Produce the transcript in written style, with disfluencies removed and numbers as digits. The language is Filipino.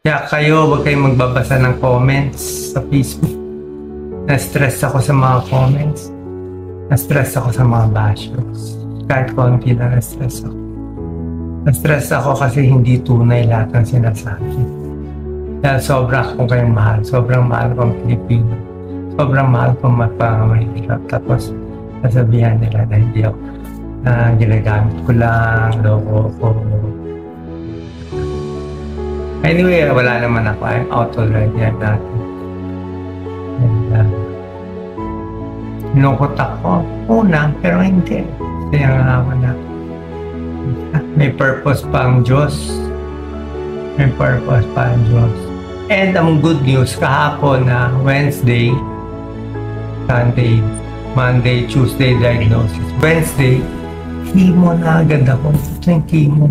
Kaya kayo, huwag kayong magbabasa ng comments sa Facebook. Na-stress ako sa mga comments. Na-stress ako sa mga bashers. Kahit konti na na-stress ako. Na-stress ako kasi hindi tunay lahat ng sinasabi. Dahil sobrang akong kayong mahal. Sobrang mahal kong Pilipino. Sobrang mahal kong magpamahirap. Tapos, sasabihan nila na hindi ako na ginagamit ko lang, loko ko. Anyway, wala naman ako. I'm out already. I'm not. And, nukot ako. Una, pero hindi. Kaya nga ako na. May purpose pa ang Diyos. May purpose pa ang Diyos. And ang good news, kahapon na Wednesday, Sunday, Monday, Tuesday diagnosis. Wednesday, chemo na agad ako. Ito yung chemo.